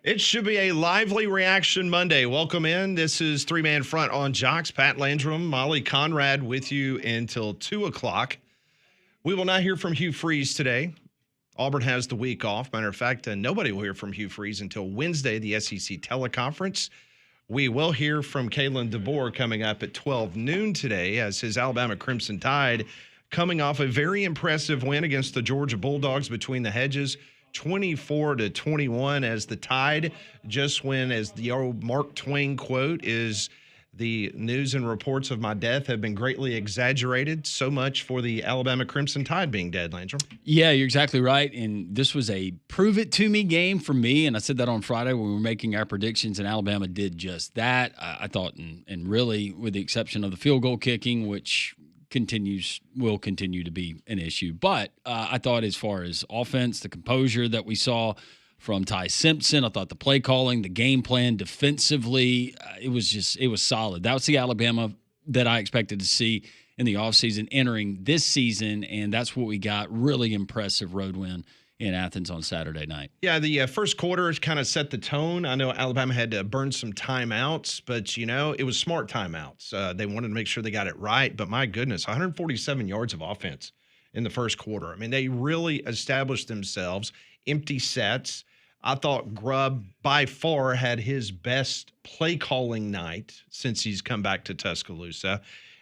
It should be a lively reaction Monday. Welcome in. This is Three-Man Front on Jocks. Pat Landrum, Molly Conrad with you until 2 o'clock. We will not hear from Hugh Freeze today. Auburn has the week off. Matter of fact, nobody will hear from Hugh Freeze until Wednesday, the SEC teleconference. We will hear from Kalen DeBoer coming up at 12 noon today as his Alabama Crimson Tide coming off a very impressive win against the Georgia Bulldogs between the hedges. 24-21 as the Tide just win, as the old Mark Twain quote is, the news and reports of my death have been greatly exaggerated. So much for the Alabama Crimson Tide being dead, Landrum. Yeah, you're exactly right. And this was a prove-it-to-me game for me. And I said that on Friday when we were making our predictions, and Alabama did just that. I thought, and really, with the exception of the field goal kicking, which will continue to be an issue. But I thought as far as offense, the composure that we saw from Ty Simpson, I thought the play calling, the game plan defensively, it was solid. That was the Alabama that I expected to see in the offseason entering this season, and that's what we got. Really impressive road win in Athens on Saturday night. Yeah, the first quarter kind of set the tone. I know Alabama had to burn some timeouts, but, it was smart timeouts. They wanted to make sure they got it right, but my goodness, 147 yards of offense in the first quarter. I mean, they really established themselves, empty sets. I thought Grubb by far had his best play calling night since he's come back to Tuscaloosa.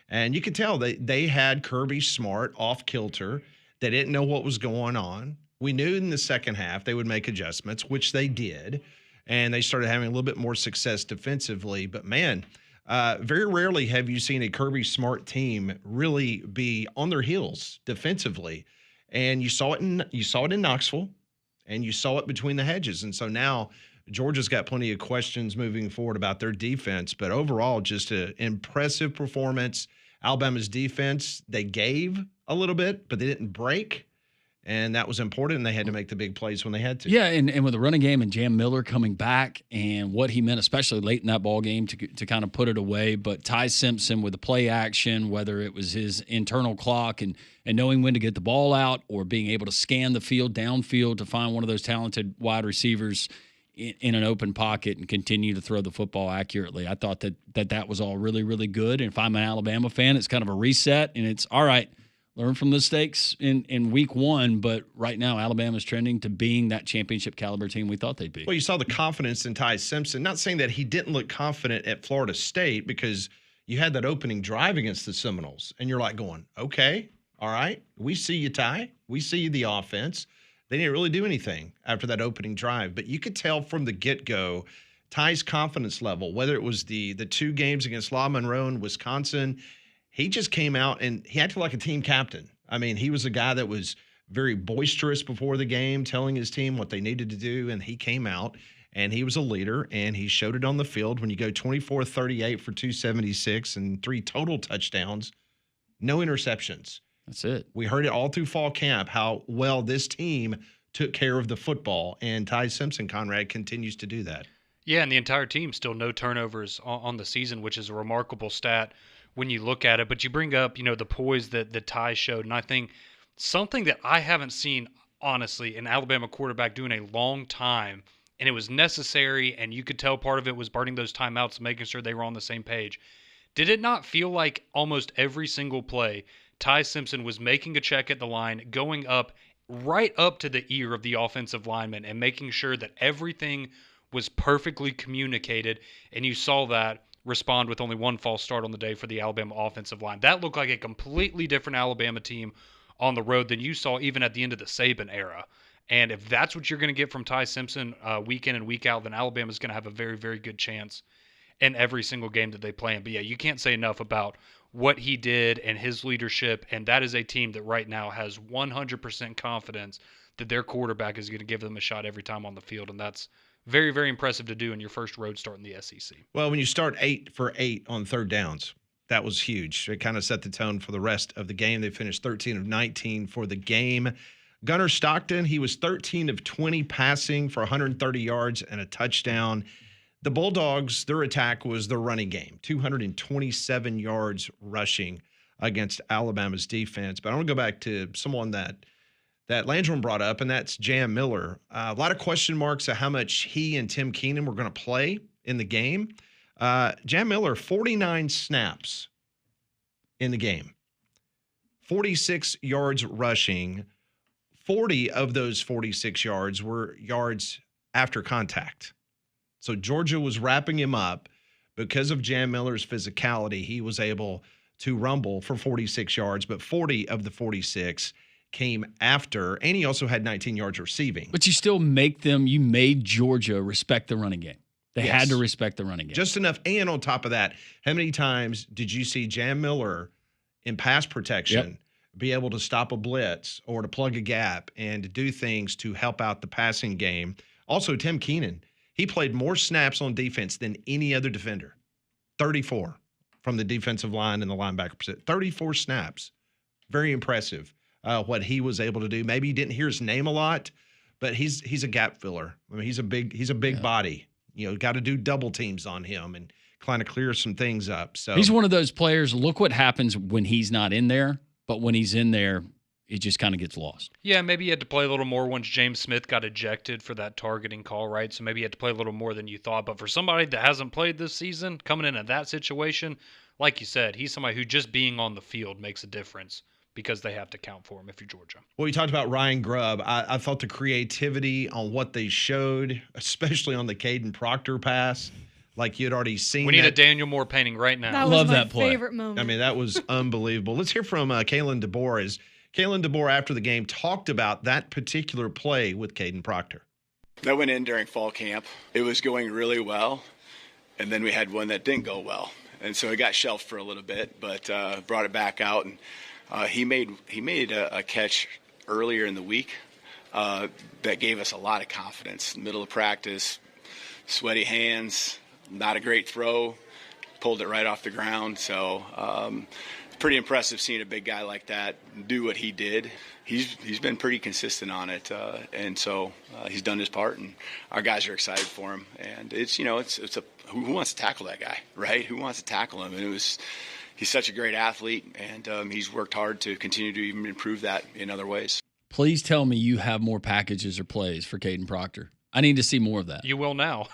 And you could tell they had Kirby Smart off kilter. They didn't know what was going on. We knew in the second half they would make adjustments, which they did, and they started having a little bit more success defensively. But, man, very rarely have you seen a Kirby Smart team really be on their heels defensively. And you saw it in Knoxville, and you saw it between the hedges. And so now Georgia's got plenty of questions moving forward about their defense. But overall, just an impressive performance. Alabama's defense, they gave a little bit, but they didn't break. And that was important, and they had to make the big plays when they had to. Yeah, and with the running game and Jam Miller coming back and what he meant, especially late in that ball game to kind of put it away. But Ty Simpson with the play action, whether it was his internal clock and knowing when to get the ball out or being able to scan the field downfield to find one of those talented wide receivers in an open pocket and continue to throw the football accurately. I thought that was all really, really good. And if I'm an Alabama fan, it's kind of a reset, and it's all right. Learn from the mistakes in week one, but right now Alabama's trending to being that championship caliber team we thought they'd be. Well, you saw the confidence in Ty Simpson. Not saying that he didn't look confident at Florida State, because you had that opening drive against the Seminoles, and you're like going, okay, all right, we see you, Ty. We see you, the offense. They didn't really do anything after that opening drive, but you could tell from the get-go Ty's confidence level, whether it was the two games against La Monroe and Wisconsin. He just came out and he acted like a team captain. I mean, he was a guy that was very boisterous before the game, telling his team what they needed to do, and he came out and he was a leader, and he showed it on the field when you go 24-38 for 276 and 3 total touchdowns, no interceptions. That's it. We heard it all through fall camp how well this team took care of the football, and Ty Simpson, Conrad, continues to do that. Yeah, and the entire team still no turnovers on the season, which is a remarkable stat when you look at it. But you bring up, the poise that Ty showed, and I think something that I haven't seen, honestly, an Alabama quarterback do in a long time, and it was necessary, and you could tell part of it was burning those timeouts, making sure they were on the same page. Did it not feel like almost every single play, Ty Simpson was making a check at the line, going up right up to the ear of the offensive lineman and making sure that everything was perfectly communicated, and you saw that respond with only one false start on the day for the Alabama offensive line. That looked like a completely different Alabama team on the road than you saw even at the end of the Saban era. And if that's what you're going to get from Ty Simpson week in and week out, then Alabama's going to have a very, very good chance in every single game that they play in. But yeah, you can't say enough about what he did and his leadership, and that is a team that right now has 100% confidence that their quarterback is going to give them a shot every time on the field, and that's very, very impressive to do in your first road start in the SEC. Well, when you start 8 for 8 on third downs, that was huge. It kind of set the tone for the rest of the game. They finished 13 of 19 for the game. Gunnar Stockton, he was 13 of 20 passing for 130 yards and a touchdown. The Bulldogs, their attack was their running game, 227 yards rushing against Alabama's defense. But I want to go back to someone that that Landrum brought up, and that's Jam Miller. A lot of question marks of how much he and Tim Keenan were going to play in the game. Jam Miller, 49 snaps in the game, 46 yards rushing. 40 of those 46 yards were yards after contact. So Georgia was wrapping him up. Because of Jam Miller's physicality, he was able to rumble for 46 yards, but 40 of the 46 came after, and he also had 19 yards receiving. But you still you made Georgia respect the running game. They had to respect the running game. Just enough. And on top of that, how many times did you see Jam Miller in pass protection be able to stop a blitz or to plug a gap and to do things to help out the passing game? Also, Tim Keenan, he played more snaps on defense than any other defender. 34 from the defensive line and the linebacker position. 34 snaps. Very impressive what he was able to do. Maybe you didn't hear his name a lot, but he's a gap filler. I mean, he's a big body. You know, got to do double teams on him and kind of clear some things up. So he's one of those players. Look what happens when he's not in there, but when he's in there, it just kind of gets lost. Yeah, maybe he had to play a little more once James Smith got ejected for that targeting call, right? So maybe he had to play a little more than you thought. But for somebody that hasn't played this season, coming in at that situation, like you said, he's somebody who just being on the field makes a difference because they have to count for him if you're Georgia. Well, you talked about Ryan Grubb. I thought the creativity on what they showed, especially on the Caden Proctor pass, like you had already seen. We need a Daniel Moore painting right now. That was my favorite moment. I mean, that was unbelievable. Let's hear from Kalen DeBoer. As Kalen DeBoer, after the game, talked about that particular play with Caden Proctor. That went in during fall camp. It was going really well, and then we had one that didn't go well. And so it got shelved for a little bit, but brought it back out. And he made a catch earlier in the week that gave us a lot of confidence. Middle of practice, sweaty hands, not a great throw, pulled it right off the ground. So pretty impressive seeing a big guy like that do what he did. He's been pretty consistent on it, and so he's done his part, and our guys are excited for him. And it's who wants to tackle that guy, right? Who wants to tackle him? And he's such a great athlete, and he's worked hard to continue to even improve that in other ways. Please tell me you have more packages or plays for Caden Proctor. I need to see more of that. You will now.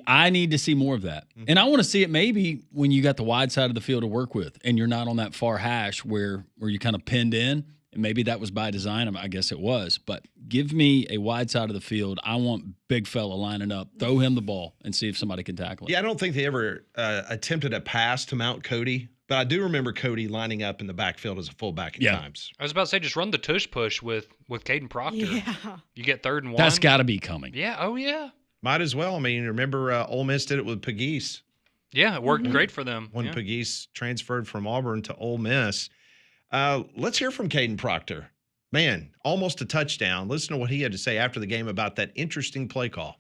I need to see more of that. Mm-hmm. And I want to see it maybe when you got the wide side of the field to work with and you're not on that far hash where you're kind of pinned in. And maybe that was by design. I guess it was. But give me a wide side of the field. I want big fella lining up. Throw him the ball and see if somebody can tackle it. Yeah, I don't think they ever attempted a pass to Mount Cody. But I do remember Cody lining up in the backfield as a fullback at times. I was about to say, just run the tush push with Caden Proctor. Yeah. You get 3rd and 1. That's got to be coming. Yeah. Oh, yeah. Might as well. I mean, remember Ole Miss did it with Pegues. Yeah, it worked great for them. When Pegues transferred from Auburn to Ole Miss. Let's hear from Caden Proctor. Man, almost a touchdown. Listen to what he had to say after the game about that interesting play call.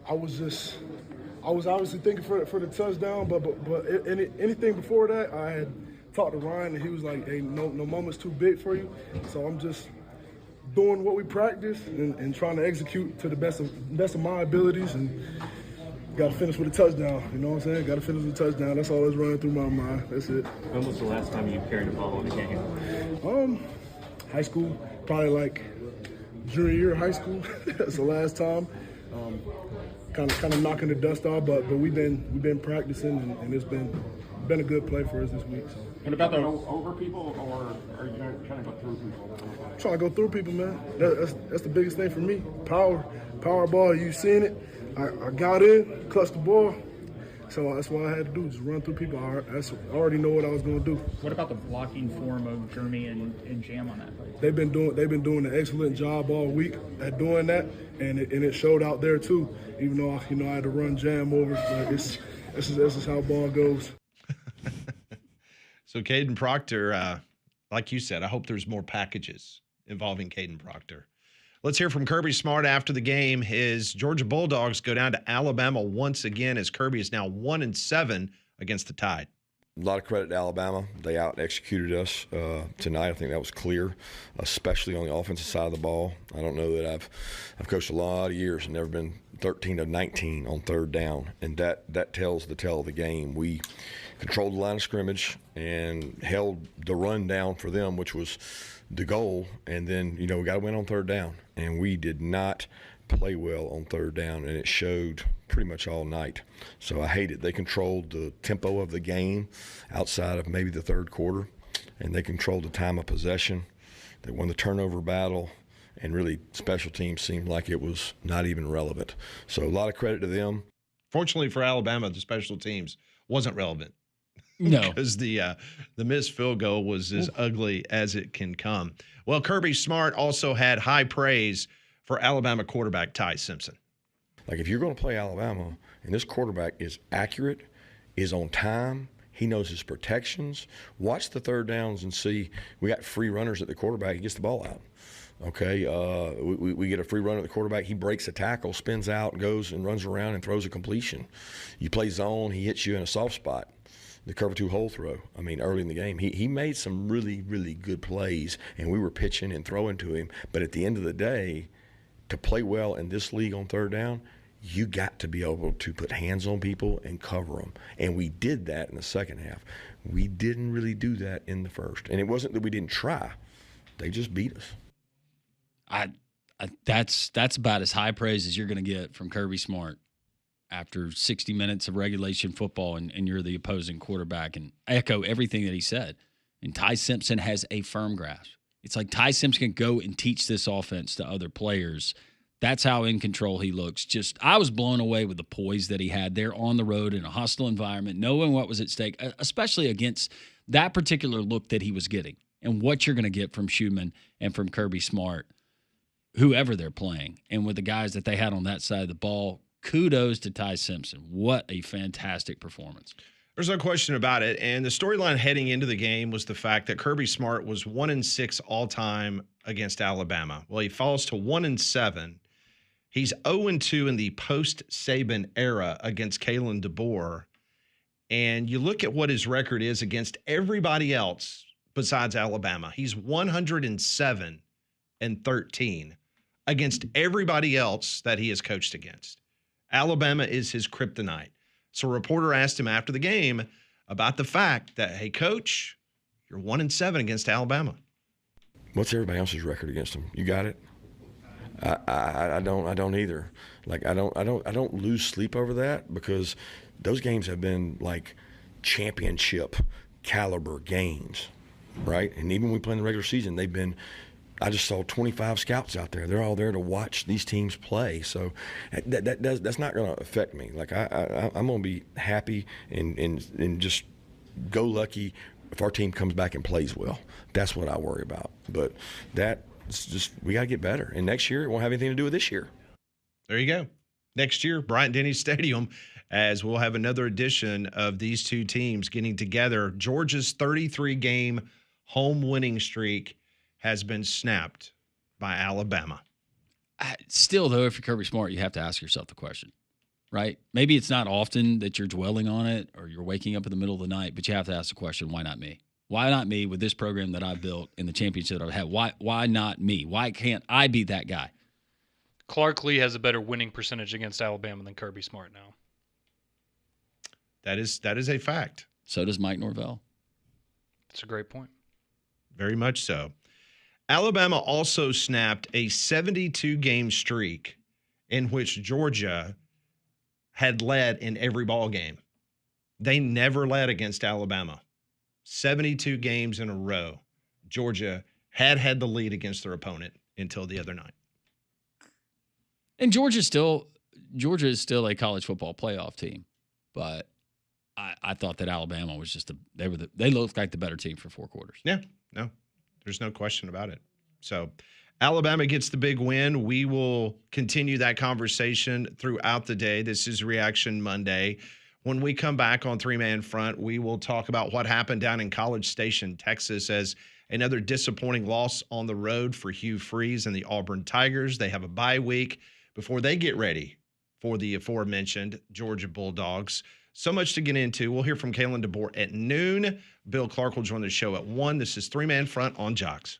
I was obviously thinking for the touchdown, but anything before that, I had talked to Ryan, and he was like, "Hey, no moment's too big for you." So I'm just doing what we practice and trying to execute to the best of my abilities, and got to finish with a touchdown. You know what I'm saying? Got to finish with a touchdown. That's all that's running through my mind. That's it. When was the last time you carried a ball in a game? High school, probably like junior year of high school. That's the last time. Kind of knocking the dust off, but we've been practicing, and it's been a good play for us this week. So. What about the over people, or are you trying to go through people? Trying to go through people, man. That's the biggest thing for me. Power ball. You seen it? I got in, clutched the ball. So that's what I had to do, just run through people. I already know what I was going to do. What about the blocking form of Jeremy and Jam on that play? They've been doing an excellent job all week at doing that, and it showed out there too. Even though I had to run Jam over, but this is how ball goes. So Caden Proctor, like you said, I hope there's more packages involving Caden Proctor. Let's hear from Kirby Smart after the game. His Georgia Bulldogs go down to Alabama once again as Kirby is now 1-7 against the Tide. A lot of credit to Alabama. They out-executed us tonight. I think that was clear, especially on the offensive side of the ball. I don't know that I've coached a lot of years and never been 13 of 19 on third down, and that tells the tale of the game. We controlled the line of scrimmage and held the run down for them, which was the goal, and then, we got to win on third down, and we did not play well on third down, and it showed pretty much all night. So I hate it. They controlled the tempo of the game outside of maybe the third quarter, and they controlled the time of possession. They won the turnover battle, and really special teams seemed like it was not even relevant. So a lot of credit to them. Fortunately for Alabama, the special teams wasn't relevant. No. Because the missed field goal was as ugly as it can come. Well, Kirby Smart also had high praise for Alabama quarterback Ty Simpson. Like, if you're going to play Alabama and this quarterback is accurate, is on time, he knows his protections, watch the third downs and see we got free runners at the quarterback. He gets the ball out. Okay, we get a free run at the quarterback. He breaks a tackle, spins out, goes and runs around and throws a completion. You play zone, he hits you in a soft spot. The cover two hole throw, early in the game. He made some really, really good plays, and we were pitching and throwing to him. But at the end of the day, to play well in this league on third down, you got to be able to put hands on people and cover them. And we did that in the second half. We didn't really do that in the first. And it wasn't that we didn't try. They just beat us. That's about as high praise as you're going to get from Kirby Smart after 60 minutes of regulation football, and you're the opposing quarterback, and echo everything that he said. And Ty Simpson has a firm grasp. It's like Ty Simpson can go and teach this offense to other players. That's how in control he looks. I was blown away with the poise that he had there on the road in a hostile environment, knowing what was at stake, especially against that particular look that he was getting and what you're going to get from Schumann and from Kirby Smart, whoever they're playing. And with the guys that they had on that side of the ball, kudos to Ty Simpson. What a fantastic performance. There's no question about it. And the storyline heading into the game was the fact that Kirby Smart was 1-6 all-time against Alabama. Well, he falls to 1-7. He's 0-2 in the post-Saban era against Kalen DeBoer. And you look at what his record is against everybody else besides Alabama. He's 107-13 against everybody else that he has coached against. Alabama is his kryptonite. So a reporter asked him after the game about the fact that, hey, coach, you're 1-7 against Alabama. What's everybody else's record against them? You got it? I don't either. Like, I don't lose sleep over that, because those games have been like championship caliber games, right? And even when we play in the regular season, they've been. I just saw 25 scouts out there. They're all there to watch these teams play. So that's not going to affect me. Like, I'm going to be happy and just go lucky if our team comes back and plays well. That's what I worry about. But that's just, we got to get better. And next year, it won't have anything to do with this year. There you go. Next year, Bryant-Denny Stadium, as we'll have another edition of these two teams getting together. Georgia's 33-game home winning streak has been snapped by Alabama. Still, though, if you're Kirby Smart, you have to ask yourself the question, right? Maybe it's not often that you're dwelling on it or you're waking up in the middle of the night, but you have to ask the question, why not me? Why not me with this program that I've built and the championship that I've had? Why not me? Why can't I be that guy? Clark Lee has a better winning percentage against Alabama than Kirby Smart now. That is a fact. So does Mike Norvell. That's a great point. Very much so. Alabama also snapped a 72-game streak in which Georgia had led in every ball game. They never led against Alabama. 72 games in a row. Georgia had the lead against their opponent until the other night. And Georgia is still a college football playoff team, but I thought that Alabama was just they looked like the better team for 4 quarters. Yeah, no. There's no question about it. So Alabama gets the big win. We will continue that conversation throughout the day. This is Reaction Monday. When we come back on Three Man Front, we will talk about what happened down in College Station, Texas, as another disappointing loss on the road for Hugh Freeze and the Auburn Tigers. They have a bye week before they get ready for the aforementioned Georgia Bulldogs. So much to get into. We'll hear from Kalen DeBoer at noon. Bill Clark will join the show at 1. This is Three-Man Front on Jocks.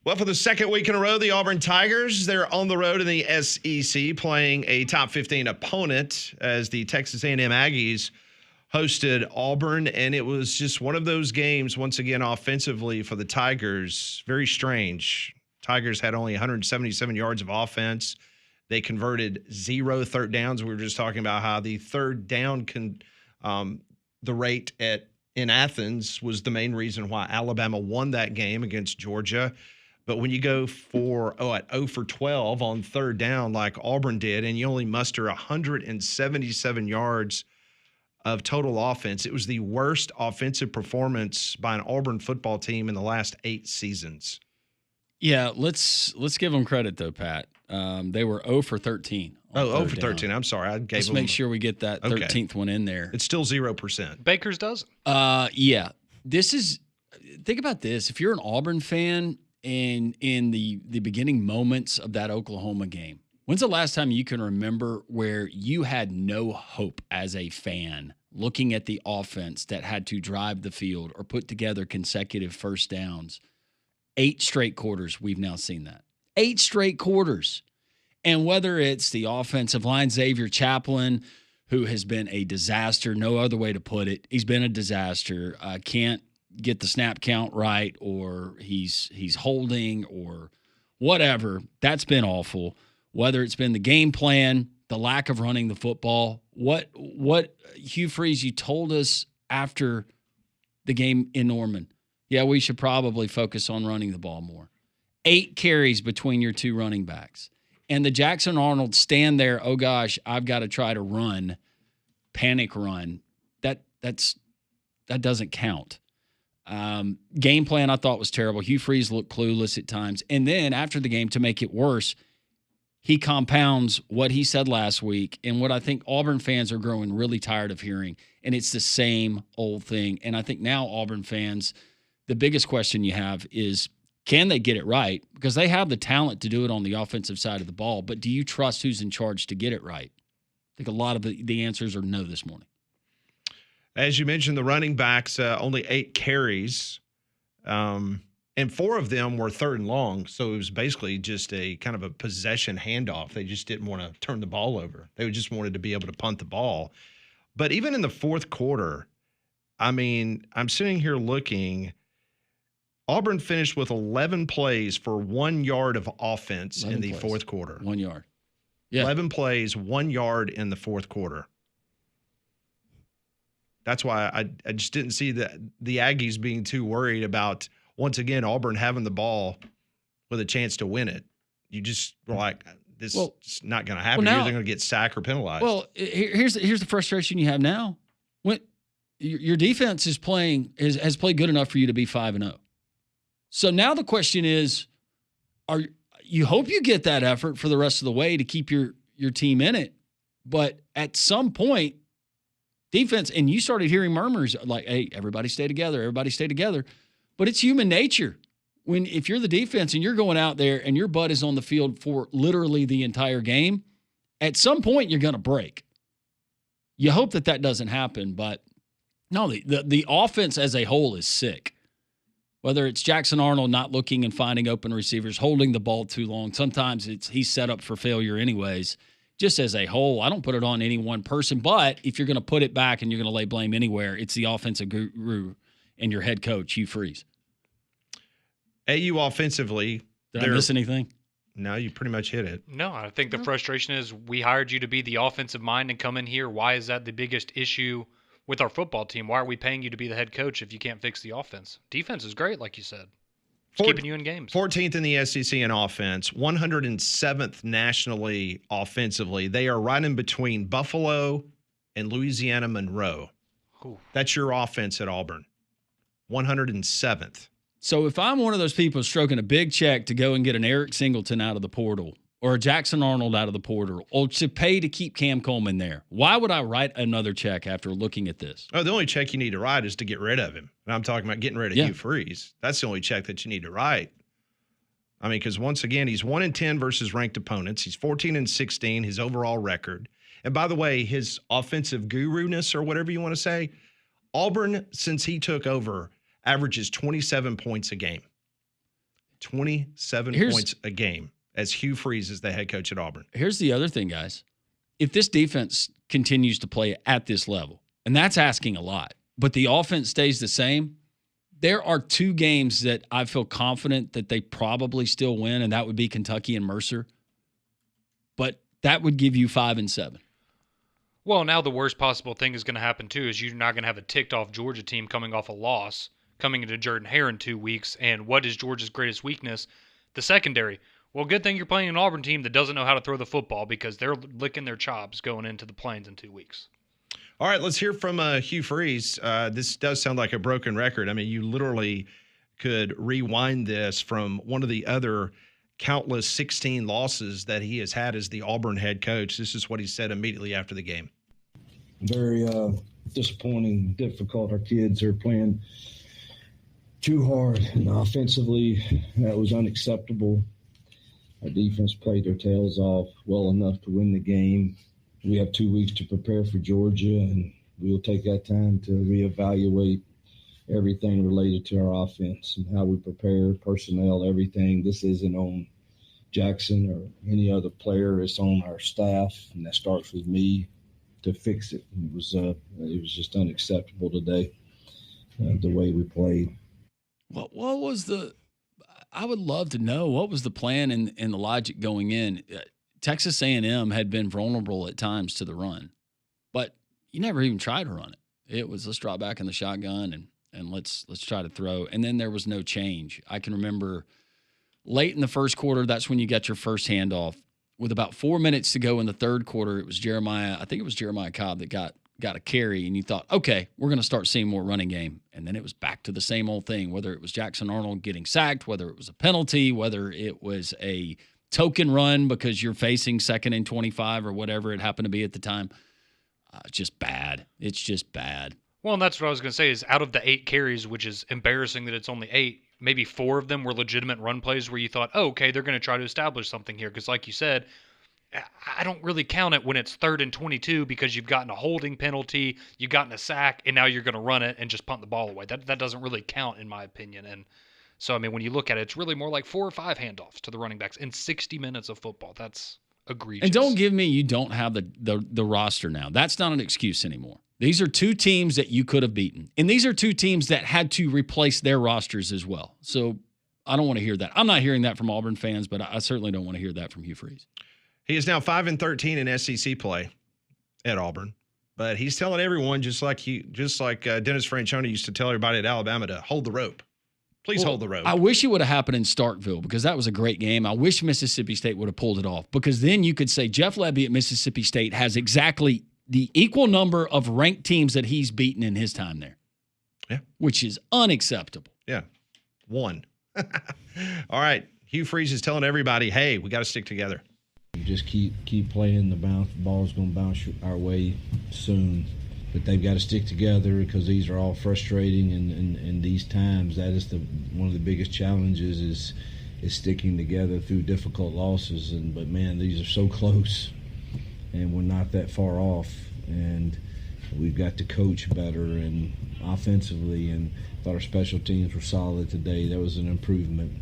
Well, for the second week in a row, the Auburn Tigers, they're on the road in the SEC playing a top 15 opponent as the Texas A&M Aggies hosted Auburn. And it was just one of those games, once again, offensively for the Tigers. Very strange. Tigers had only 177 yards of offense. They converted 0 third downs. We were just talking about how the third down the rate in Athens was the main reason why Alabama won that game against Georgia. But when you go at 0 for 12 on third down like Auburn did, and you only muster 177 yards of total offense, it was the worst offensive performance by an Auburn football team in the last 8 seasons. Yeah, let's give them credit though, Pat. They were 0 for 13. 0 for 13. I'm sorry. Let's make sure we get that 13th one in there. It's still 0%. Baker's doesn't. Yeah. Think about this. If you're an Auburn fan and in the beginning moments of that Oklahoma game, when's the last time you can remember where you had no hope as a fan looking at the offense that had to drive the field or put together consecutive first downs? 8 straight quarters, we've now seen that. 8 straight quarters. And whether it's the offensive line, Xavier Chaplin, who has been a disaster. No other way to put it. He's been a disaster. Can't get the snap count right, or he's holding or whatever. That's been awful. Whether it's been the game plan, the lack of running the football, what Hugh Freeze, you told us after the game in Norman, yeah, we should probably focus on running the ball more. 8 carries between your 2 running backs. And the Jackson Arnold stand there, oh gosh, I've got to try to run, panic run. That doesn't count. Game plan I thought was terrible. Hugh Freeze looked clueless at times. And then after the game, to make it worse, he compounds what he said last week and what I think Auburn fans are growing really tired of hearing. And it's the same old thing. And I think now Auburn fans, the biggest question you have is, can they get it right? Because they have the talent to do it on the offensive side of the ball. But do you trust who's in charge to get it right? I think a lot of the answers are no this morning. As you mentioned, the running backs, only 8 carries, and 4 of them were 3rd and long. So it was basically just a kind of a possession handoff. They just didn't want to turn the ball over. They just wanted to be able to punt the ball. But even in the fourth quarter, I mean, I'm sitting here looking. Auburn finished with 11 plays for 1 yard of offense in the fourth quarter. 1 yard. Yeah. 11 plays, 1 yard in the fourth quarter. That's why I just didn't see the Aggies being too worried about, once again, Auburn having the ball with a chance to win it. You just were like, this is not going to happen. You're either going to get sacked or penalized. Well, here's the frustration you have now. When your defense has played good enough for you to be 5-0. So now the question is, you hope you get that effort for the rest of the way to keep your team in it. But at some point, defense, and you started hearing murmurs like, hey, everybody stay together. But it's human nature. If you're the defense and you're going out there and your butt is on the field for literally the entire game, at some point you're going to break. You hope that doesn't happen, but no, the offense as a whole is sick. Whether it's Jackson Arnold not looking and finding open receivers, holding the ball too long, sometimes he's set up for failure anyways. Just as a whole, I don't put it on any one person, but if you're going to put it back and you're going to lay blame anywhere, it's the offensive guru and your head coach, Hugh Freeze. AU offensively. Did I miss anything? No, you pretty much hit it. No, I think the frustration is we hired you to be the offensive mind and come in here. Why is that the biggest issue with our football team? Why are we paying you to be the head coach if you can't fix the offense? Defense is great, like you said. It's keeping you in games. 14th in the SEC in offense, 107th nationally offensively. They are right in between Buffalo and Louisiana Monroe. Ooh. That's your offense at Auburn. 107th. So if I'm one of those people stroking a big check to go and get an Eric Singleton out of the portal or a Jackson Arnold out of the portal or to pay to keep Cam Coleman there, why would I write another check after looking at this? Oh, the only check you need to write is to get rid of him. And I'm talking about getting rid of Hugh Freeze. That's the only check that you need to write. I mean, because once again, he's 1-10 versus ranked opponents. He's 14-16, his overall record. And by the way, his offensive guru-ness or whatever you want to say, Auburn, since he took over, averages 27 points a game. 27 points a game as Hugh Freeze is the head coach at Auburn. Here's the other thing, guys. If this defense continues to play at this level, and that's asking a lot, but the offense stays the same, there are 2 games that I feel confident that they probably still win, and that would be Kentucky and Mercer. But that would give you 5-7. Well, now the worst possible thing is going to happen, too, is you're not going to have a ticked-off Georgia team coming off a loss, coming into Jordan-Hare in 2 weeks. And what is Georgia's greatest weakness? The secondary. Well, good thing you're playing an Auburn team that doesn't know how to throw the football because they're licking their chops going into the Plains in 2 weeks. All right, let's hear from Hugh Freeze. This does sound like a broken record. I mean, you literally could rewind this from one of the other countless 16 losses that he has had as the Auburn head coach. This is what he said immediately after the game. Very disappointing, difficult. Our kids are playing too hard, and offensively, that was unacceptable. Our defense played their tails off well enough to win the game. We have 2 weeks to prepare for Georgia, and we'll take that time to reevaluate everything related to our offense and how we prepare, personnel, everything. This isn't on Jackson or any other player. It's on our staff, and that starts with me fix it. It was just unacceptable today, the way we played. What was I would love to know what was the plan and the logic going in. Texas A&M had been vulnerable at times to the run, but you never even tried to run it. It was let's drop back in the shotgun and let's try to throw. And then there was no change. I can remember late in the first quarter, that's when you got your first handoff. With about 4 minutes to go in the third quarter, it was Jeremiah Cobb that got a carry, and you thought, okay, we're going to start seeing more running game. And then it was back to the same old thing, whether it was Jackson Arnold getting sacked, whether it was a penalty, whether it was a token run because you're facing 2nd and 25 or whatever it happened to be at the time. Just bad. It's just bad. Well, and that's what I was going to say is out of the 8 carries, which is embarrassing that it's only 8, maybe 4 of them were legitimate run plays where you thought, oh, okay, they're going to try to establish something here. Because like you said, I don't really count it when it's 3rd and 22 because you've gotten a holding penalty, you've gotten a sack, and now you're going to run it and just punt the ball away. That doesn't really count in my opinion. And so, I mean, when you look at it, it's really more like 4 or 5 handoffs to the running backs in 60 minutes of football. That's egregious. And don't give me you don't have the roster now. That's not an excuse anymore. These are 2 teams that you could have beaten. And these are 2 teams that had to replace their rosters as well. So I don't want to hear that. I'm not hearing that from Auburn fans, but I certainly don't want to hear that from Hugh Freeze. He is now 5-13 in SEC play at Auburn. But he's telling everyone, just like Dennis Franchione used to tell everybody at Alabama, to hold the rope. Please hold the rope. I wish it would have happened in Starkville because that was a great game. I wish Mississippi State would have pulled it off because then you could say Jeff Lebby at Mississippi State has exactly the equal number of ranked teams that he's beaten in his time there. Yeah. Which is unacceptable. Yeah. 1. All right. Hugh Freeze is telling everybody, hey, we got to stick together. Just keep playing. The ball's going to bounce our way soon. But they've got to stick together because these are all frustrating, and these times that is one of the biggest challenges is sticking together through difficult losses. But man, these are so close, and we're not that far off. And we've got to coach better and offensively. And thought our special teams were solid today. That was an improvement.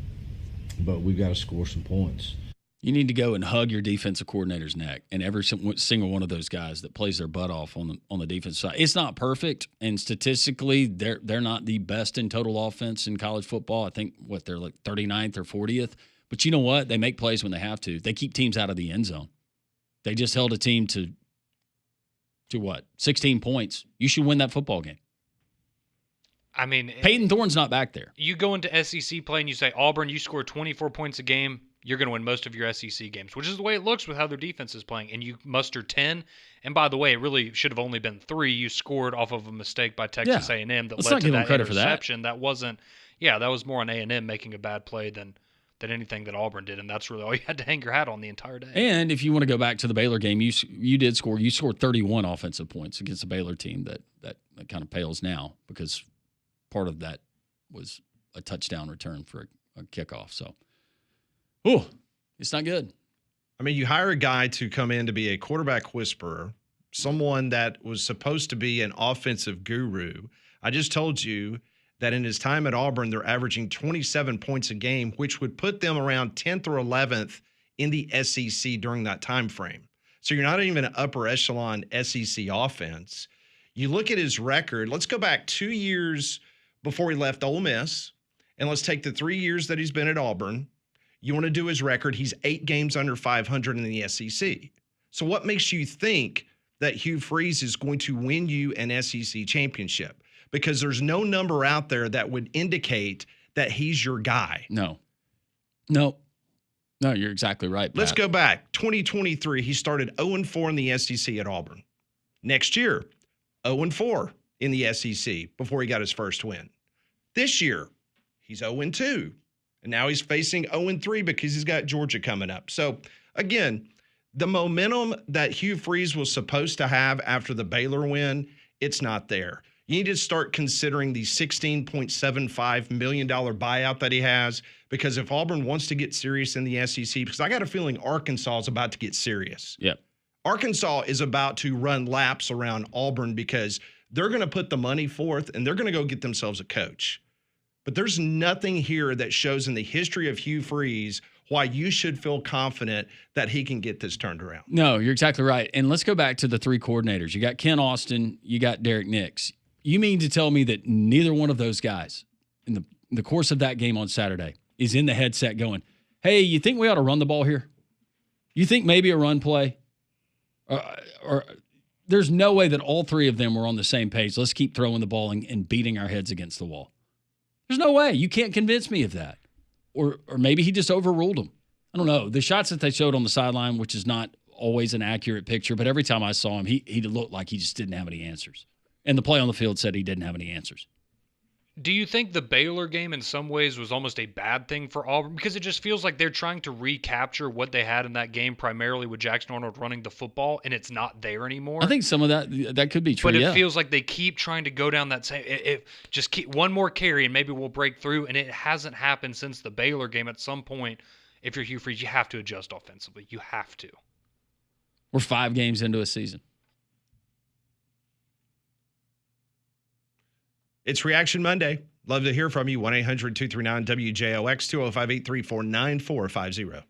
But we've got to score some points. You need to go and hug your defensive coordinator's neck, and every single one of those guys that plays their butt off on the defense side. It's not perfect, and statistically, they're not the best in total offense in college football. I think they're like 39th or 40th. But you know what? They make plays when they have to. They keep teams out of the end zone. They just held a team to what? 16 points. You should win that football game. I mean, Peyton Thorne's not back there. You go into SEC play and you say, Auburn, you score 24 points a game, you're going to win most of your SEC games, which is the way it looks with how their defense is playing. And you muster 10. And by the way, it really should have only been 3. You scored off of a mistake by Texas A&M that Let's led not to give them that credit for that. interception. That wasn't – that was more on A&M making a bad play than anything that Auburn did. And that's really all you had to hang your hat on the entire day. And if you want to go back to the Baylor game, you did score. You scored 31 offensive points against a Baylor team that kind of pales now because part of that was a touchdown return for a kickoff. So, it's not good. I mean, you hire a guy to come in to be a quarterback whisperer, someone that was supposed to be an offensive guru. I just told you that in his time at Auburn, they're averaging 27 points a game, which would put them around 10th or 11th in the SEC during that time frame. So you're not even an upper echelon SEC offense. You look at his record. Let's go back 2 years before he left Ole Miss, and let's take the 3 years that he's been at Auburn. You want to do his record. He's 8 games under 500 in the SEC. So what makes you think that Hugh Freeze is going to win you an SEC championship? Because there's no number out there that would indicate that he's your guy. No, you're exactly right, Pat. Let's go back. 2023, he started 0-4 in the SEC at Auburn. Next year, 0-4 in the SEC before he got his first win. This year, he's 0-2. And now he's facing 0-3 because he's got Georgia coming up. So, again, the momentum that Hugh Freeze was supposed to have after the Baylor win, it's not there. You need to start considering the $16.75 million buyout that he has, because if Auburn wants to get serious in the SEC, because I got a feeling Arkansas is about to get serious. Yeah. Arkansas is about to run laps around Auburn because they're going to put the money forth and they're going to go get themselves a coach. But there's nothing here that shows in the history of Hugh Freeze why you should feel confident that he can get this turned around. No, you're exactly right. And let's go back to the three coordinators. You got Ken Austin, you got Derek Nix. You mean to tell me that neither one of those guys in the course of that game on Saturday is in the headset going, hey, you think we ought to run the ball here? You think maybe a run play? Or there's no way that all three of them were on the same page. Let's keep throwing the ball and beating our heads against the wall. There's no way. You can't convince me of that. Or maybe he just overruled them. I don't know. The shots that they showed on the sideline, which is not always an accurate picture, but every time I saw him, he looked like he just didn't have any answers. And the play on the field said he didn't have any answers. Do you think the Baylor game in some ways was almost a bad thing for Auburn? Because it just feels like they're trying to recapture what they had in that game, primarily with Jackson Arnold running the football, and it's not there anymore. I think some of that could be true, but it feels like they keep trying to go down that same – just keep one more carry and maybe we'll break through, and it hasn't happened since the Baylor game. At some point, if you're Hugh Freeze, you have to adjust offensively. You have to. We're 5 games into a season. It's Reaction Monday. Love to hear from you. 1-800-239-WJOX, 205-834-9450.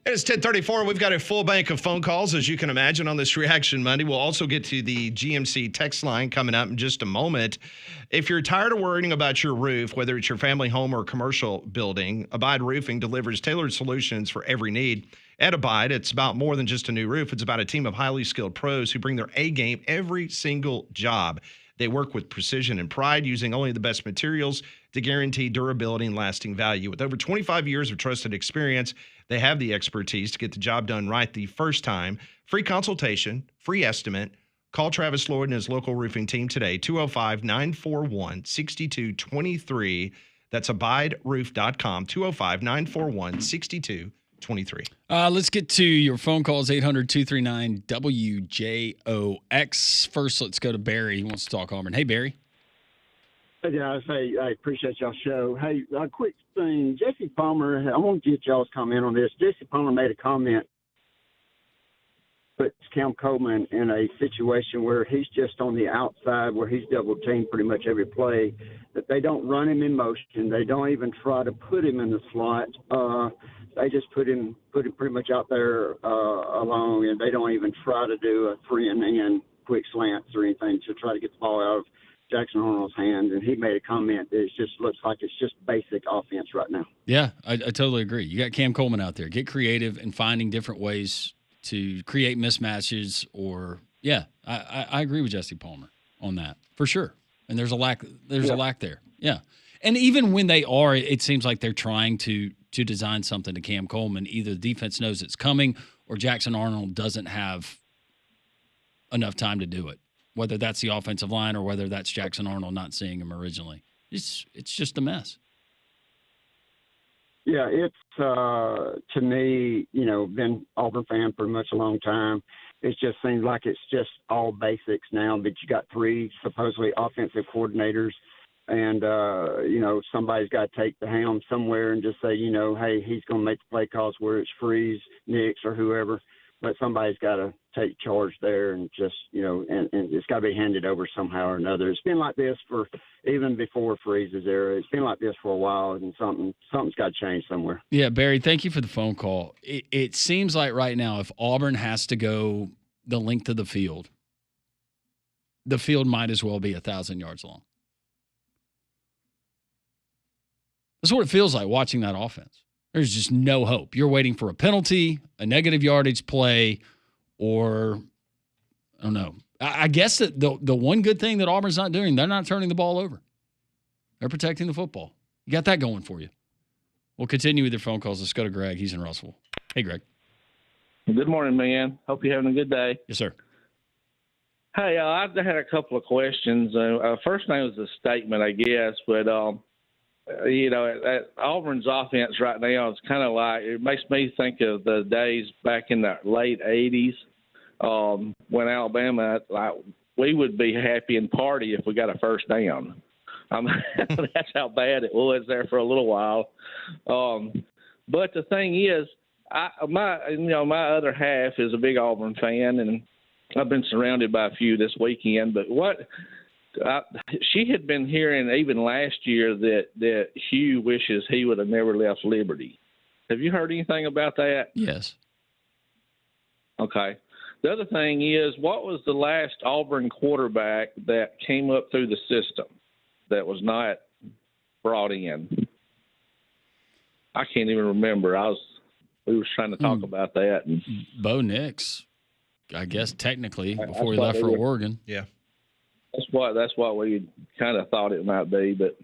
It's 10:34. We've got a full bank of phone calls, as you can imagine, on this Reaction Monday. We'll also get to the GMC text line coming up in just a moment. If you're tired of worrying about your roof, whether it's your family home or commercial building, Abide Roofing delivers tailored solutions for every need. At Abide, it's about more than just a new roof. It's about a team of highly skilled pros who bring their A game every single job. They work with precision and pride, using only the best materials to guarantee durability and lasting value. With over 25 years of trusted experience, they have the expertise to get the job done right the first time. Free consultation, free estimate. Call Travis Lloyd and his local roofing team today, 205-941-6223. That's abideroof.com, 205-941-6223. Let's get to your phone calls, 800-239-WJOX. First, let's go to Barry. He wants to talk Auburn. Hey, Barry. Hey, guys. Hey, I appreciate y'all's show. Hey, a quick thing. Jesse Palmer, I want to get y'all's comment on this. Jesse Palmer made a comment, puts Cam Coleman in a situation where he's just on the outside, where he's double-teamed pretty much every play, that they don't run him in motion. They don't even try to put him in the slot. They just put him pretty much out there alone, and they don't even try to do a 3-and-in quick slants or anything to try to get the ball out of Jackson Arnold's hand. And he made a comment that it just looks like it's just basic offense right now. Yeah, I totally agree. You got Cam Coleman out there. Get creative in finding different ways to create mismatches or, yeah, I agree with Jesse Palmer on that for sure. And there's a lack there. Yeah. And even when they are, it seems like they're trying to design something to Cam Coleman. Either the defense knows it's coming or Jackson Arnold doesn't have enough time to do it, whether that's the offensive line or whether that's Jackson Arnold not seeing him originally. It's just a mess. Yeah, it's to me, been Auburn fan for much a long time. It just seems like it's just all basics now, but you got 3 supposedly offensive coordinators. And, somebody's got to take the helm somewhere and just say, hey, he's going to make the play calls, where it's Freeze, Nix, or whoever. But somebody's got to take charge there and just, and it's got to be handed over somehow or another. It's been like this for even before Freeze's era. It's been like this for a while, and something's got to change somewhere. Yeah, Barry, thank you for the phone call. It seems like right now, if Auburn has to go the length of the field might as well be 1,000 yards long. That's what it feels like watching that offense. There's just no hope. You're waiting for a penalty, a negative yardage play, or I don't know. I guess that the one good thing that Auburn's not doing, they're not turning the ball over. They're protecting the football. You got that going for you. We'll continue with your phone calls. Let's go to Greg. He's in Russellville. Hey, Greg. Good morning, man. Hope you're having a good day. Yes, sir. Hey, I had a couple of questions. First thing was a statement, I guess, but Auburn's offense right now is kind of like, it makes me think of the days back in the late 80s when Alabama, we would be happy and party if we got a first down. That's how bad it was there for a little while. But the thing is, my other half is a big Auburn fan, and I've been surrounded by a few this weekend. But she had been hearing even last year that Hugh wishes he would have never left Liberty. Have you heard anything about that? Yes. Okay. The other thing is, what was the last Auburn quarterback that came up through the system that was not brought in? I can't even remember. We were trying to talk about that. And Bo Nix, I guess technically before he left for Oregon. Yeah. That's what we kind of thought it might be. But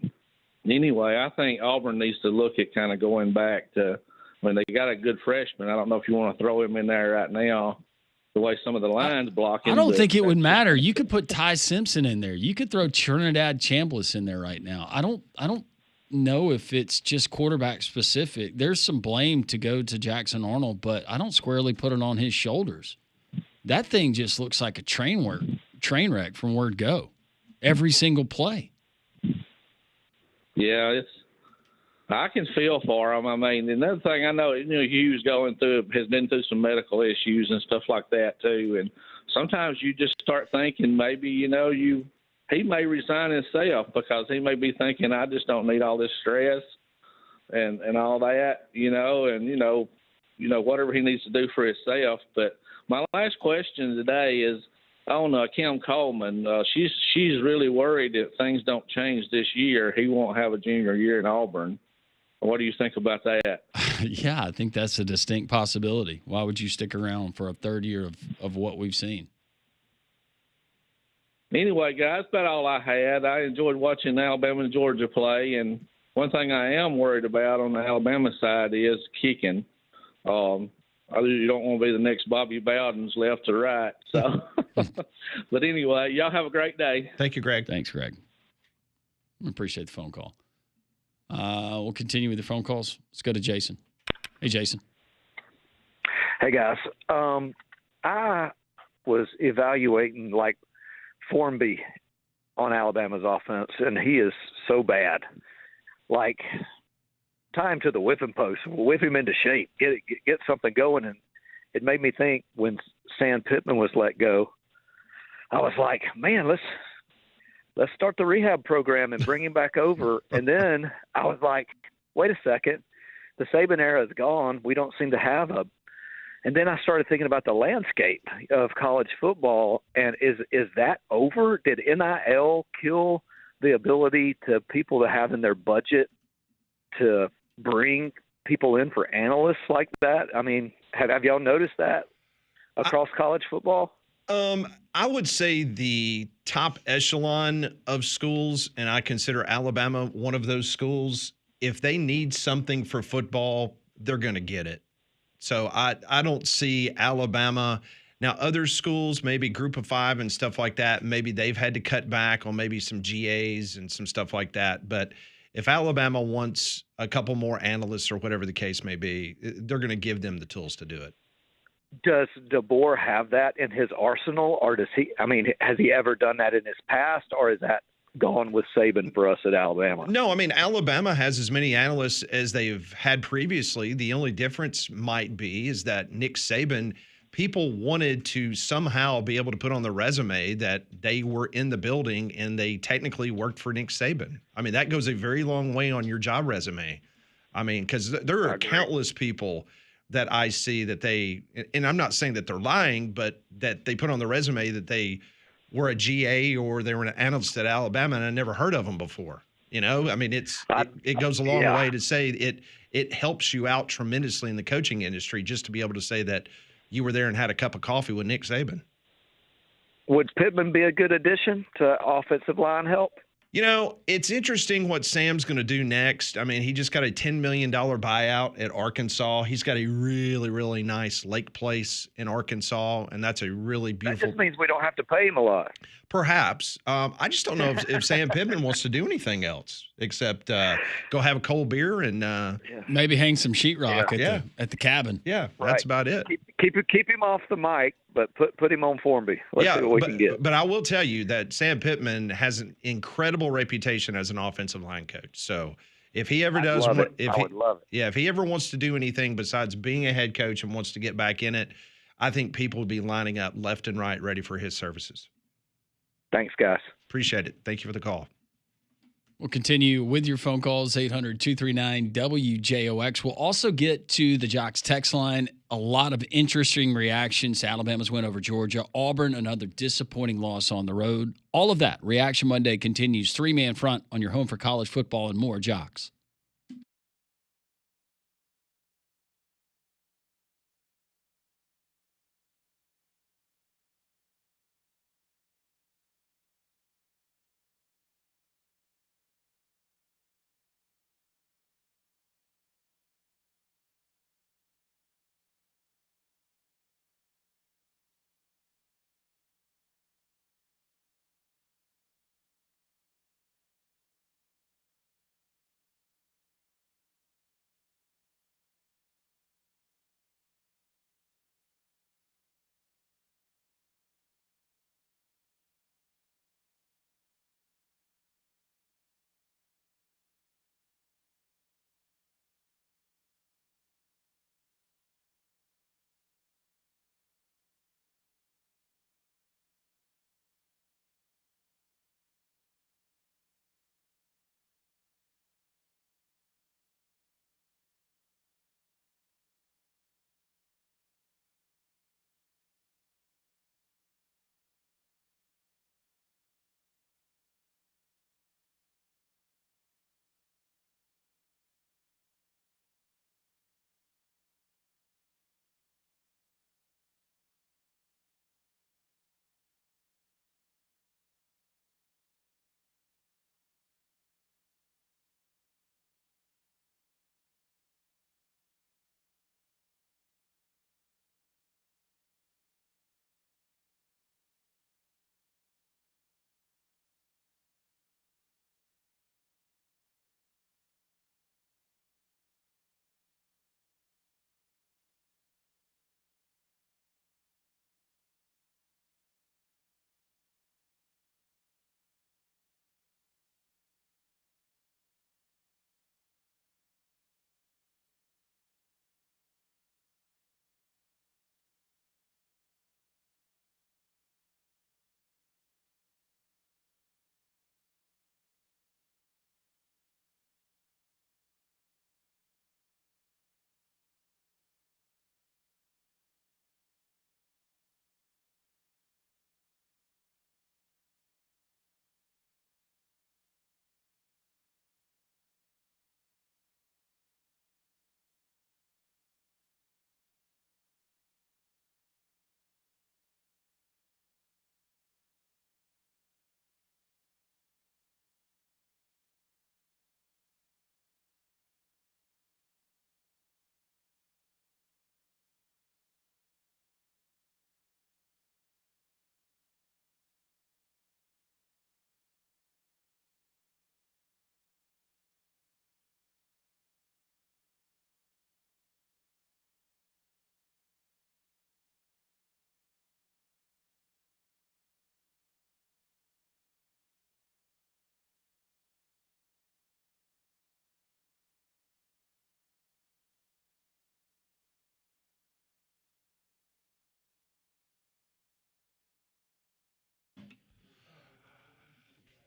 anyway, I think Auburn needs to look at kind of going back to when they got a good freshman. I don't know if you want to throw him in there right now, the way some of the lines block him. I don't think it would matter. You could put Ty Simpson in there. You could throw Trinidad Chambliss in there right now. I don't know if it's just quarterback specific. There's some blame to go to Jackson Arnold, but I don't squarely put it on his shoulders. That thing just looks like a train wreck from word go. Every single play. Yeah, I can feel for him. I mean, another thing I know, Hugh's has been through some medical issues and stuff like that too. And sometimes you just start thinking maybe, he may resign himself because he may be thinking, I just don't need all this stress and all that, and whatever he needs to do for himself. But my last question today is on Cam Coleman. She's really worried that things don't change this year. He won't have a junior year in Auburn. What do you think about that? Yeah, I think that's a distinct possibility. Why would you stick around for a third year of what we've seen? Anyway, guys, that's about all I had. I enjoyed watching Alabama and Georgia play, and one thing I am worried about on the Alabama side is kicking. You don't want to be the next Bobby Bowden's left to right. So, but anyway, y'all have a great day. Thank you, Greg. Thanks, Greg. I appreciate the phone call. We'll continue with the phone calls. Let's go to Jason. Hey, Jason. Hey, guys. I was evaluating, Formby on Alabama's offense, and he is so bad. Tie him to the whipping post, whip him into shape, get something going. And it made me think when Sam Pittman was let go, I was like, man, let's start the rehab program and bring him back over. And then I was like, wait a second, the Saban era is gone. We don't seem to have and then I started thinking about the landscape of college football, and is that over? Did NIL kill the ability to people to have in their budget to bring people in for analysts like that? I mean, have y'all noticed that across college football? I would say the top echelon of schools, and I consider Alabama one of those schools, if they need something for football, they're going to get it. So I don't see Alabama. Now, other schools, maybe Group of Five and stuff like that, maybe they've had to cut back on maybe some GAs and some stuff like that. But if Alabama wants a couple more analysts or whatever the case may be, they're going to give them the tools to do it. Does DeBoer have that in his arsenal, or has he ever done that in his past, or is that gone with Saban for us at Alabama? No, Alabama has as many analysts as they've had previously. The only difference might be is that Nick Saban, people wanted to somehow be able to put on the resume that they were in the building and they technically worked for Nick Saban. That goes a very long way on your job resume. Because there are countless people that I see that and I'm not saying that they're lying, but that they put on the resume that they were a GA or they were an analyst at Alabama and I never heard of them before. It goes a long way to say it helps you out tremendously in the coaching industry just to be able to say that you were there and had a cup of coffee with Nick Saban. Would Pittman be a good addition to offensive line help? It's interesting what Sam's going to do next. He just got a $10 million buyout at Arkansas. He's got a really, really nice lake place in Arkansas, and that's a really beautiful. That just means we don't have to pay him a lot. Perhaps. I just don't know if Sam Pittman wants to do anything else except go have a cold beer and maybe hang some sheetrock at the cabin. Yeah, that's about it. Keep him off the mic, but put him on Formby. Let's see what we can get. But I will tell you that Sam Pittman has an incredible reputation as an offensive line coach. So if he ever does, I would love it. Yeah, if he ever wants to do anything besides being a head coach and wants to get back in it, I think people would be lining up left and right ready for his services. Thanks, guys. Appreciate it. Thank you for the call. We'll continue with your phone calls, 800-239-WJOX. We'll also get to the Jocks text line. A lot of interesting reactions to Alabama's win over Georgia. Auburn, another disappointing loss on the road. All of that. Reaction Monday continues. Three-man front on your home for college football and more. Jocks.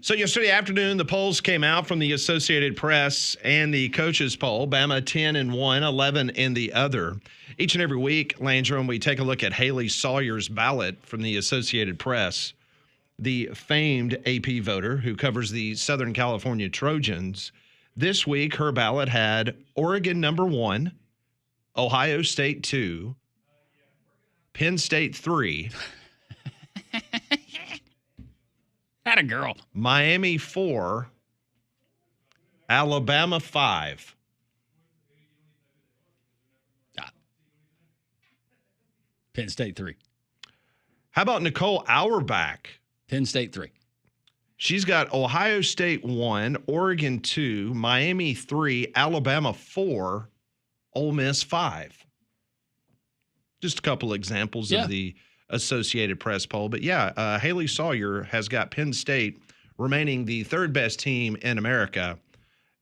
So yesterday afternoon, the polls came out from the Associated Press and the coaches poll. Bama 10 in one, 11 in the other. Each and every week, Landrum, we take a look at Haley Sawyer's ballot from the Associated Press, the famed AP voter who covers the Southern California Trojans. This week, her ballot had Oregon number 1, Ohio State 2, Penn State 3. Had a girl. Miami 4, Alabama 5. Penn State 3. How about Nicole Auerbach? Penn State 3. She's got Ohio State 1, Oregon 2, Miami 3, Alabama 4, Ole Miss 5. Just a couple examples of the Associated Press poll. But yeah, Haley Sawyer has got Penn State remaining the third best team in America.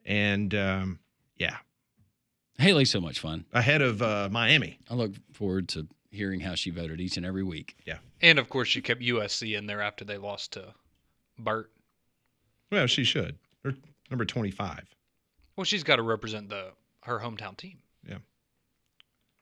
And yeah. Haley's so much fun. Ahead of Miami. I look forward to hearing how she voted each and every week. Yeah. And, of course, she kept USC in there after they lost to Burt. Well, she should. Her number 25. Well, she's got to represent her hometown team. Yeah.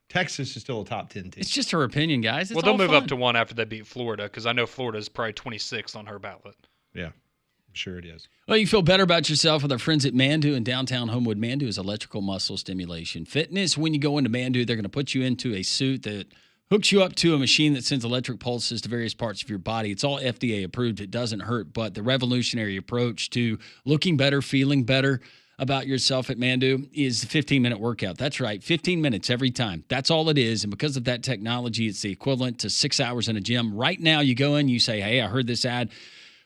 Texas is still a top 10 team. It's just her opinion, guys. They'll move up to 1 after they beat Florida, because I know Florida's probably 26 on her ballot. Yeah, I'm sure it is. Well, you feel better about yourself with our friends at Mandu in downtown Homewood. Mandu is electrical muscle stimulation fitness. When you go into Mandu, they're going to put you into a suit that hooks you up to a machine that sends electric pulses to various parts of your body. It's all FDA approved. It doesn't hurt, but the revolutionary approach to looking better, feeling better about yourself at Mandu is the 15-minute workout. That's right, 15 minutes every time. That's all it is, and because of that technology, it's the equivalent to 6 hours in a gym. Right now, you go in, you say, hey, I heard this ad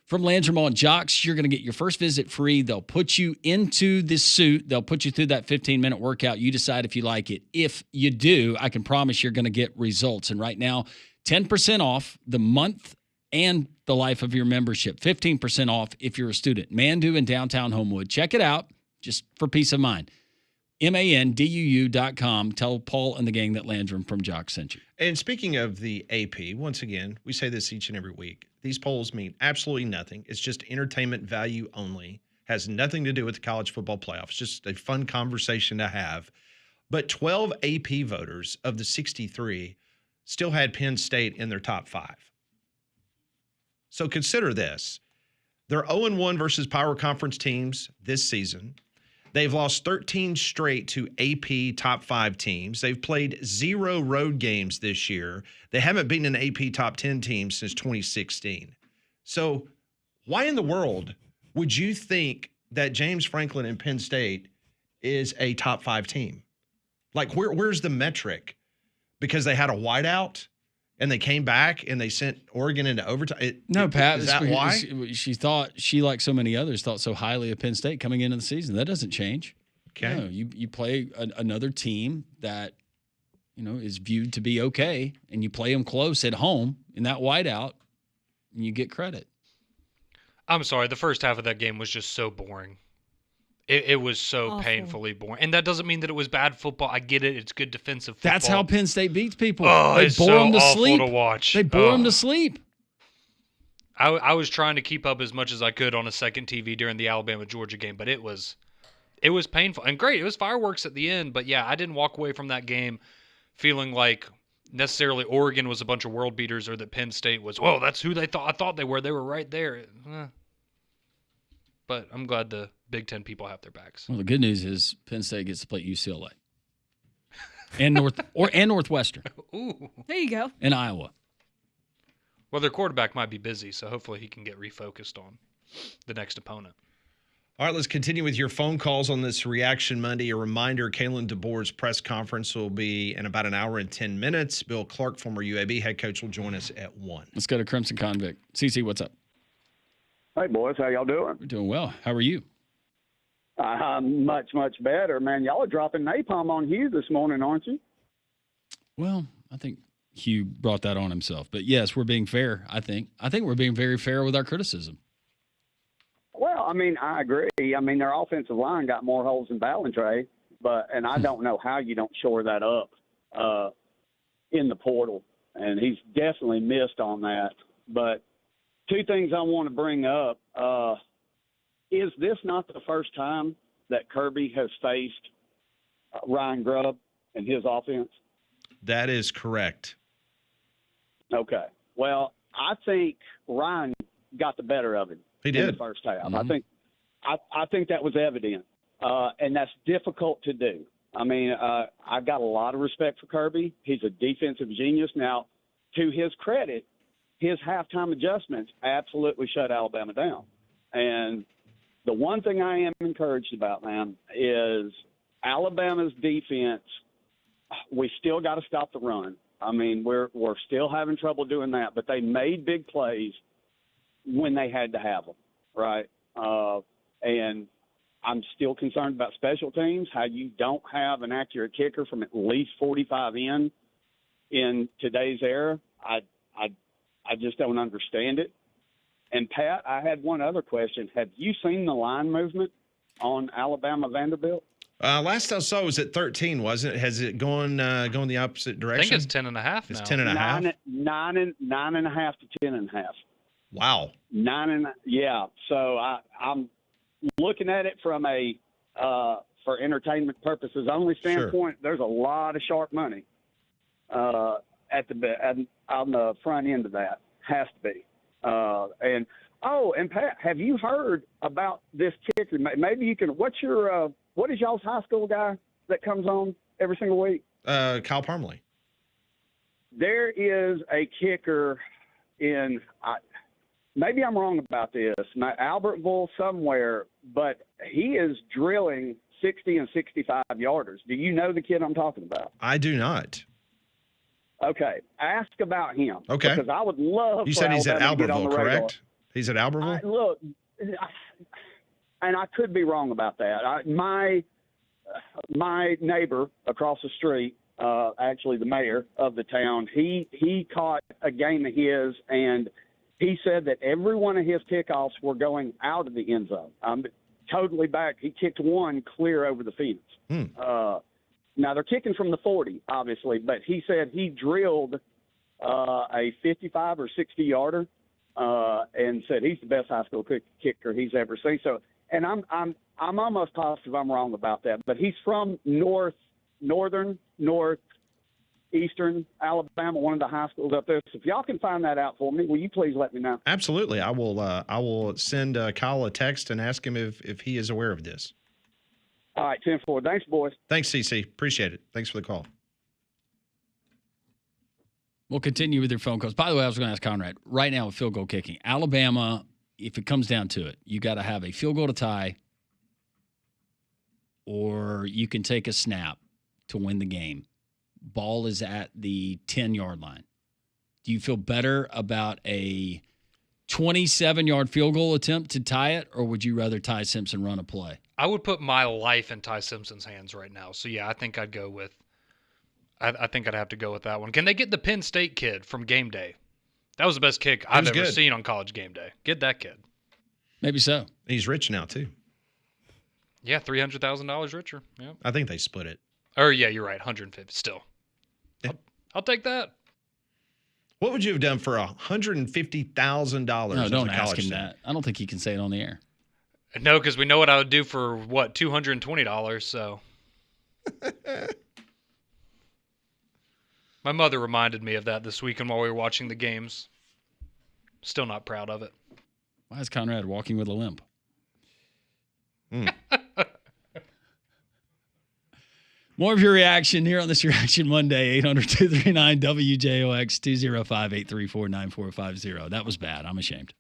from Landrum on Jocks. You're going to get your first visit free. They'll put you into this suit. They'll put you through that 15-minute workout. You decide if you like it. If you do, I can promise you're going to get results. And right now, 10% off the month and the life of your membership. 15% off if you're a student. Mandu in downtown Homewood. Check it out. Just for peace of mind. MANDUU.com. Tell Paul and the gang that Landrum from Jock sent you. And speaking of the AP, once again, we say this each and every week. These polls mean absolutely nothing. It's just entertainment value only. Has nothing to do with the college football playoffs. Just a fun conversation to have. But 12 AP voters of the 63 still had Penn State in their top 5. So consider this. They're 0-1 versus power conference teams this season. They've lost 13 straight to AP top 5 teams. They've played 0 road games this year. They haven't beaten an AP top 10 team since 2016. So why in the world would you think that James Franklin and Penn State is a top 5 team? Like, where's the metric? Because they had a whiteout and they came back and they sent Oregon into overtime. No, Pat. Is that why? She, like so many others, thought so highly of Penn State coming into the season. That doesn't change. Okay. No, you play another team that, is viewed to be okay, and you play them close at home in that whiteout, and you get credit. I'm sorry. The first half of that game was just so boring. It was so awful. Painfully boring. And that doesn't mean that it was bad football. I get it. It's good defensive football. That's how Penn State beats people. Oh, They it's bore so them to awful sleep. to watch. They bore them to sleep. I was trying to keep up as much as I could on a second TV during the Alabama-Georgia game, but it was painful. And great. It was fireworks at the end. But, yeah, I didn't walk away from that game feeling like necessarily Oregon was a bunch of world beaters or that Penn State was, whoa, that's who I thought they were. They were right there. But I'm glad the Big Ten people have their backs. Well, the good news is Penn State gets to play UCLA and Northwestern. Ooh. There you go. And Iowa. Well, their quarterback might be busy, so hopefully he can get refocused on the next opponent. All right, let's continue with your phone calls on this Reaction Monday. A reminder, Kalen DeBoer's press conference will be in about an hour and 10 minutes. Bill Clark, former UAB head coach, will join us at 1. Let's go to Crimson Convict. CC, what's up? Hey, boys. How y'all doing? We're doing well. How are you? Much, much better, man. Y'all are dropping napalm on Hugh this morning, aren't you? Well, I think Hugh brought that on himself. But, yes, we're being fair, I think. I think we're being very fair with our criticism. Well, I mean, I agree. I mean, their offensive line got more holes than Ballantrae, and I don't know how you don't shore that up in the portal. And he's definitely missed on that. But two things I want to bring up. is this not the first time that Kirby has faced Ryan Grubb and his offense? That is correct. Okay. Well, I think Ryan got the better of him. He in did. the first half. Mm-hmm. I think that was evident, and that's difficult to do. I mean, I've got a lot of respect for Kirby. He's a defensive genius. Now, to his credit, his halftime adjustments absolutely shut Alabama down. And the one thing I am encouraged about, man, is Alabama's defense. We still got to stop the run. I mean, we're still having trouble doing that, but they made big plays when they had to have them, right? And I'm still concerned about special teams, how you don't have an accurate kicker from at least 45 in today's era. I just don't understand it. And, Pat, I had one other question. Have you seen the line movement on Alabama-Vanderbilt? Last I saw it was at 13, wasn't it? Has it gone the opposite direction? I think it's 10.5 now. It's 10.5? 9.5 to 10.5. Wow. Yeah. So I'm looking at it from a for entertainment purposes only standpoint. Sure. There's a lot of sharp money on the front end of that. Has to be. And Pat, have you heard about this kicker? Maybe you can. What is y'all's high school guy that comes on every single week? Kyle Parmalee. There is a kicker in. Maybe I'm wrong about this. Albertville somewhere, but he is drilling 60 and 65 yarders. Do you know the kid I'm talking about? I do not. Okay, ask about him. Okay, because I would love. You said he's at Albertville, correct? He's at Albertville. Look, and I could be wrong about that. My neighbor across the street, actually the mayor of the town, he caught a game of his, and he said that every one of his kickoffs were going out of the end zone. I'm totally back. He kicked one clear over the fence. Now, they're kicking from the 40, obviously, but he said he drilled a 55 or 60-yarder and said he's the best high school kicker he's ever seen. So, and I'm almost positive I'm wrong about that, but he's from northeastern Alabama, one of the high schools up there. So if y'all can find that out for me, will you please let me know? Absolutely. I will send Kyle a text and ask him if he is aware of this. All right, 10-4. Thanks, boys. Thanks, CC. Appreciate it. Thanks for the call. We'll continue with your phone calls. By the way, I was going to ask Conrad, right now with field goal kicking, Alabama, if it comes down to it, you got to have a field goal to tie, or you can take a snap to win the game. Ball is at the 10-yard line. Do you feel better about a 27-yard field goal attempt to tie it, or would you rather Ty Simpson run a play? I would put my life in Ty Simpson's hands right now. So, yeah, I think I'd go with I think I'd have to go with that one. Can they get the Penn State kid from Game Day? That was the best kick I've ever seen on College Game Day. Get that kid. Maybe so. He's rich now, too. Yeah, $300,000 richer. Yeah. I think they split it. Or, yeah, you're right, 150 still. Yeah. I'll take that. What would you have done for $150,000? No, don't ask him that. I don't think he can say it on the air. No, because we know what I would do for, $220, so. My mother reminded me of that this weekend while we were watching the games. Still not proud of it. Why is Conrad walking with a limp? More of your reaction here on this Reaction Monday, 800-239-WJOX, 205-834-9450. That was bad. I'm ashamed.